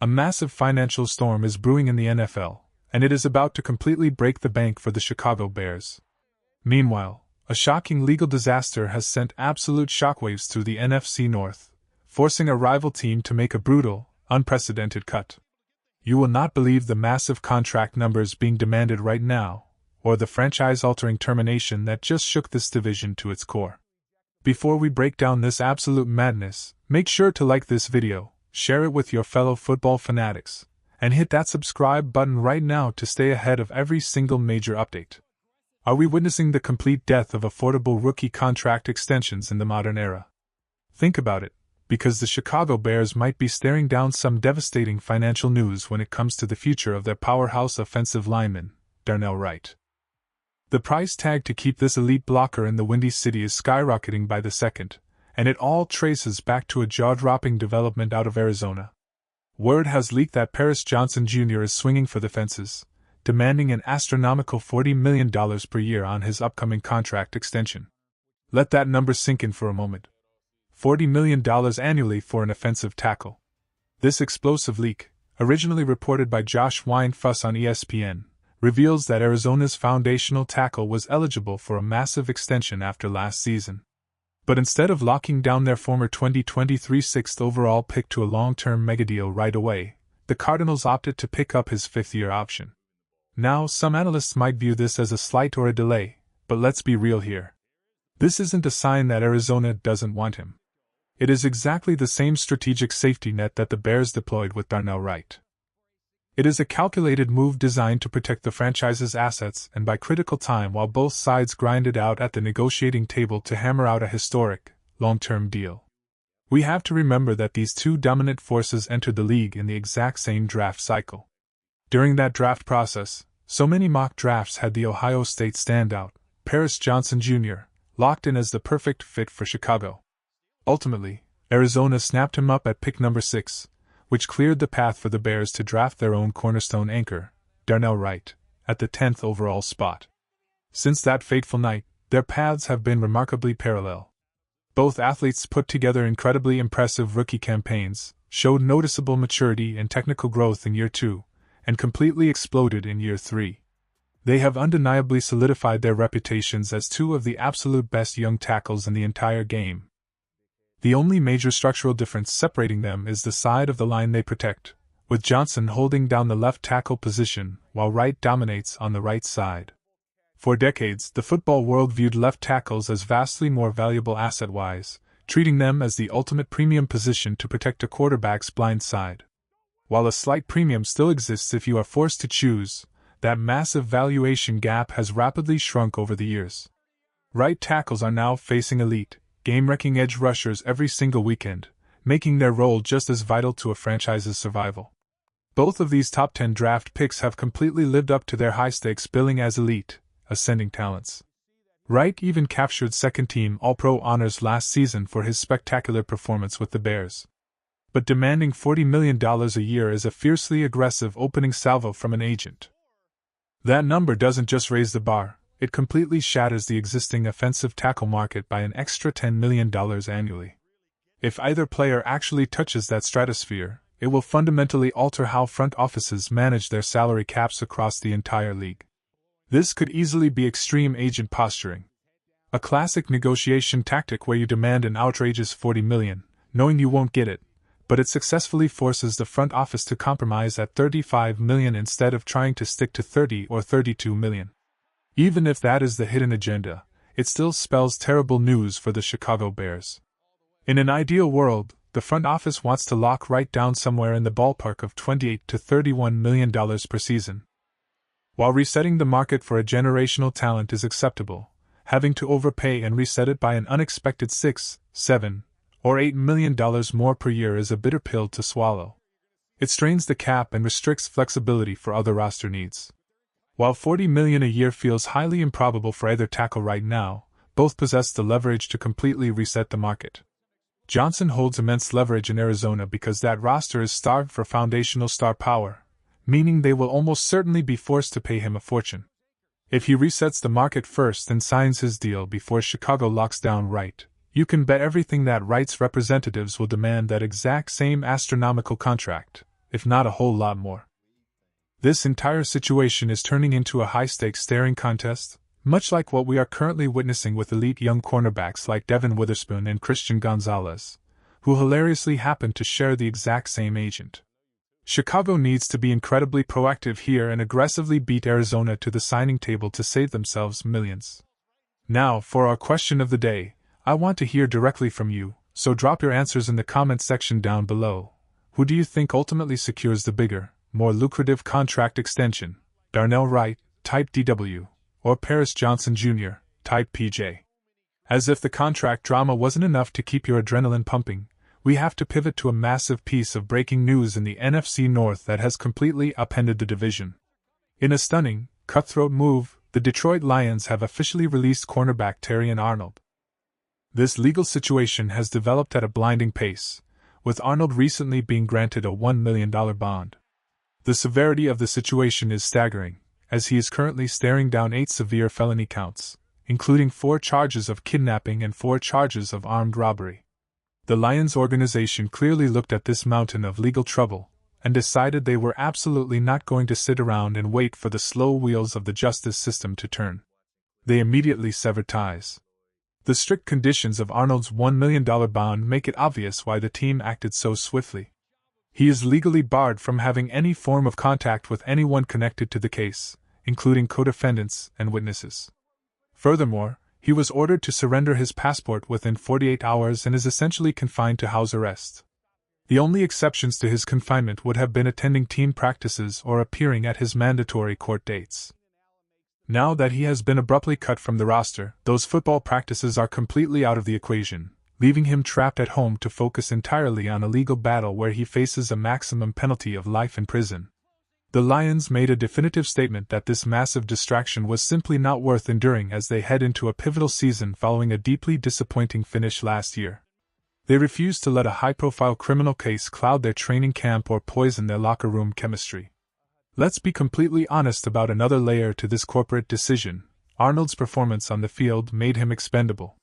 A massive financial storm is brewing in the NFL, and it is about to completely break the bank for the Chicago Bears. Meanwhile, a shocking legal disaster has sent absolute shockwaves through the NFC North, forcing a rival team to make a brutal, unprecedented cut. You will not believe the massive contract numbers being demanded right now, or the franchise-altering termination that just shook this division to its core. Before we break down this absolute madness, make sure to like this video, share it with your fellow football fanatics, and hit that subscribe button right now to stay ahead of every single major update. Are we witnessing the complete death of affordable rookie contract extensions in the modern era? Think about it, because the Chicago Bears might be staring down some devastating financial news when it comes to the future of their powerhouse offensive lineman, Darnell Wright. The price tag to keep this elite blocker in the Windy City is skyrocketing by the second, and it all traces back to a jaw-dropping development out of Arizona. Word has leaked that Paris Johnson Jr. is swinging for the fences, demanding an astronomical $40 million per year on his upcoming contract extension. Let that number sink in for a moment. $40 million annually for an offensive tackle. This explosive leak, originally reported by Josh Weinfuss on ESPN, reveals that Arizona's foundational tackle was eligible for a massive extension after last season. But instead of locking down their former 2023 sixth overall pick to a long-term megadeal right away, the Cardinals opted to pick up his fifth-year option. Now, some analysts might view this as a slight or a delay, but let's be real here. This isn't a sign that Arizona doesn't want him. It is exactly the same strategic safety net that the Bears deployed with Darnell Wright. It is a calculated move designed to protect the franchise's assets and buy critical time while both sides grind it out at the negotiating table to hammer out a historic, long-term deal. We have to remember that these two dominant forces entered the league in the exact same draft cycle. During that draft process, so many mock drafts had the Ohio State standout, Paris Johnson Jr., locked in as the perfect fit for Chicago. Ultimately, Arizona snapped him up at pick number 6, which cleared the path for the Bears to draft their own cornerstone anchor, Darnell Wright, at the 10th overall spot. Since that fateful night, their paths have been remarkably parallel. Both athletes put together incredibly impressive rookie campaigns, showed noticeable maturity and technical growth in year 2, and completely exploded in year 3. They have undeniably solidified their reputations as two of the absolute best young tackles in the entire game. The only major structural difference separating them is the side of the line they protect, with Johnson holding down the left tackle position while Wright dominates on the right side. For decades, the football world viewed left tackles as vastly more valuable asset-wise, treating them as the ultimate premium position to protect a quarterback's blind side. While a slight premium still exists if you are forced to choose, that massive valuation gap has rapidly shrunk over the years. Right tackles are now facing elite, game-wrecking edge rushers every single weekend, making their role just as vital to a franchise's survival. Both of these top 10 draft picks have completely lived up to their high-stakes billing as elite, ascending talents. Wright even captured second-team All-Pro honors last season for his spectacular performance with the Bears. But demanding $40 million a year is a fiercely aggressive opening salvo from an agent. That number doesn't just raise the bar, it completely shatters the existing offensive tackle market by an extra $10 million annually. If either player actually touches that stratosphere, it will fundamentally alter how front offices manage their salary caps across the entire league. This could easily be extreme agent posturing. A classic negotiation tactic where you demand an outrageous $40 million, knowing you won't get it, but it successfully forces the front office to compromise at $35 million instead of trying to stick to $30 or $32 million. Even if that is the hidden agenda, it still spells terrible news for the Chicago Bears. In an ideal world, the front office wants to lock Wright down somewhere in the ballpark of $28 to $31 million per season. While resetting the market for a generational talent is acceptable, having to overpay and reset it by an unexpected $6, $7, or $8 million more per year is a bitter pill to swallow. It strains the cap and restricts flexibility for other roster needs. While $40 million a year feels highly improbable for either tackle right now, both possess the leverage to completely reset the market. Johnson holds immense leverage in Arizona because that roster is starved for foundational star power, meaning they will almost certainly be forced to pay him a fortune. If he resets the market first and signs his deal before Chicago locks down Wright, you can bet everything that Wright's representatives will demand that exact same astronomical contract, if not a whole lot more. This entire situation is turning into a high-stakes staring contest, much like what we are currently witnessing with elite young cornerbacks like Devin Witherspoon and Christian Gonzalez, who hilariously happen to share the exact same agent. Chicago needs to be incredibly proactive here and aggressively beat Arizona to the signing table to save themselves millions. Now, for our question of the day, I want to hear directly from you, so drop your answers in the comments section down below. Who do you think ultimately secures the bigger, more lucrative contract extension? Darnell Wright, type DW, or Paris Johnson Jr., type PJ? As if the contract drama wasn't enough to keep your adrenaline pumping, we have to pivot to a massive piece of breaking news in the NFC North that has completely upended the division. In a stunning, cutthroat move, the Detroit Lions have officially released cornerback Terrion Arnold. This legal situation has developed at a blinding pace, with Arnold recently being granted a $1 million bond. The severity of the situation is staggering, as he is currently staring down 8 severe felony counts, including 4 charges of kidnapping and 4 charges of armed robbery. The Lions organization clearly looked at this mountain of legal trouble and decided they were absolutely not going to sit around and wait for the slow wheels of the justice system to turn. They immediately severed ties. The strict conditions of Arnold's $1 million bond make it obvious why the team acted so swiftly. He is legally barred from having any form of contact with anyone connected to the case, including co-defendants and witnesses. Furthermore, he was ordered to surrender his passport within 48 hours and is essentially confined to house arrest. The only exceptions to his confinement would have been attending team practices or appearing at his mandatory court dates. Now that he has been abruptly cut from the roster, those football practices are completely out of the equation, leaving him trapped at home to focus entirely on a legal battle where he faces a maximum penalty of life in prison. The Lions made a definitive statement that this massive distraction was simply not worth enduring as they head into a pivotal season following a deeply disappointing finish last year. They refused to let a high-profile criminal case cloud their training camp or poison their locker room chemistry. Let's be completely honest about another layer to this corporate decision. Arnold's performance on the field made him expendable.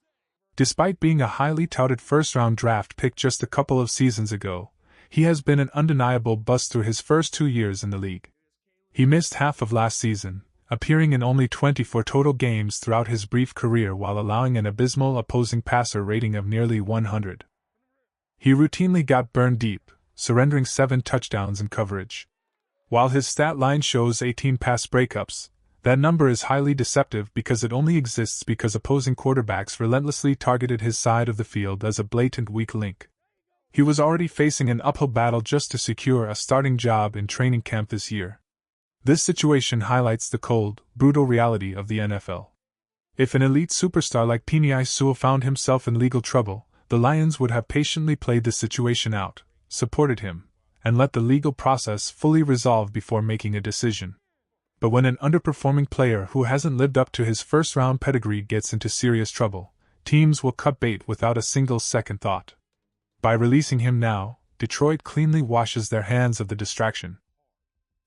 Despite being a highly touted first-round draft pick just a couple of seasons ago, he has been an undeniable bust through his first 2 years in the league. He missed half of last season, appearing in only 24 total games throughout his brief career while allowing an abysmal opposing passer rating of nearly 100. He routinely got burned deep, surrendering 7 touchdowns in coverage. While his stat line shows 18 pass breakups, that number is highly deceptive because it only exists because opposing quarterbacks relentlessly targeted his side of the field as a blatant weak link. He was already facing an uphill battle just to secure a starting job in training camp this year. This situation highlights the cold, brutal reality of the NFL. If an elite superstar like Penei Sewell found himself in legal trouble, the Lions would have patiently played the situation out, supported him, and let the legal process fully resolve before making a decision. But when an underperforming player who hasn't lived up to his first-round pedigree gets into serious trouble, teams will cut bait without a single second thought. By releasing him now, Detroit cleanly washes their hands of the distraction.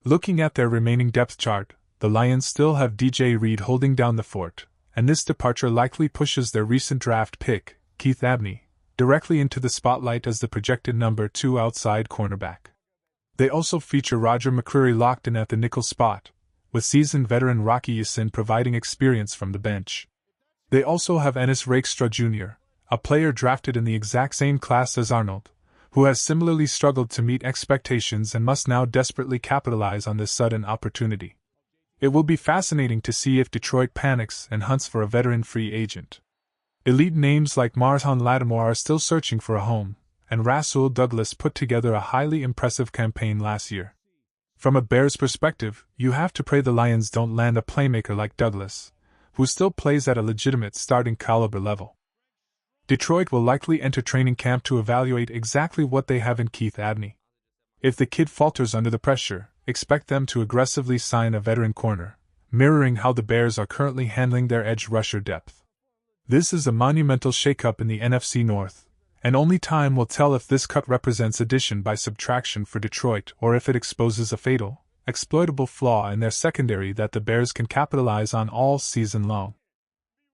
Looking at their remaining depth chart, the Lions still have DJ Reed holding down the fort, and this departure likely pushes their recent draft pick, Keith Abney, directly into the spotlight as the projected number 2 outside cornerback. They also feature Roger McCreary locked in at the nickel spot, with seasoned veteran Rocky Ya-Sin providing experience from the bench. They also have Ennis Rakestraw Jr., a player drafted in the exact same class as Arnold, who has similarly struggled to meet expectations and must now desperately capitalize on this sudden opportunity. It will be fascinating to see if Detroit panics and hunts for a veteran free agent. Elite names like Marshawn Lattimore are still searching for a home, and Rasul Douglas put together a highly impressive campaign last year. From a Bears perspective, you have to pray the Lions don't land a playmaker like Douglas, who still plays at a legitimate starting caliber level. Detroit will likely enter training camp to evaluate exactly what they have in Keith Abney. If the kid falters under the pressure, expect them to aggressively sign a veteran corner, mirroring how the Bears are currently handling their edge rusher depth. This is a monumental shakeup in the NFC North, and only time will tell if this cut represents addition by subtraction for Detroit or if it exposes a fatal, exploitable flaw in their secondary that the Bears can capitalize on all season long.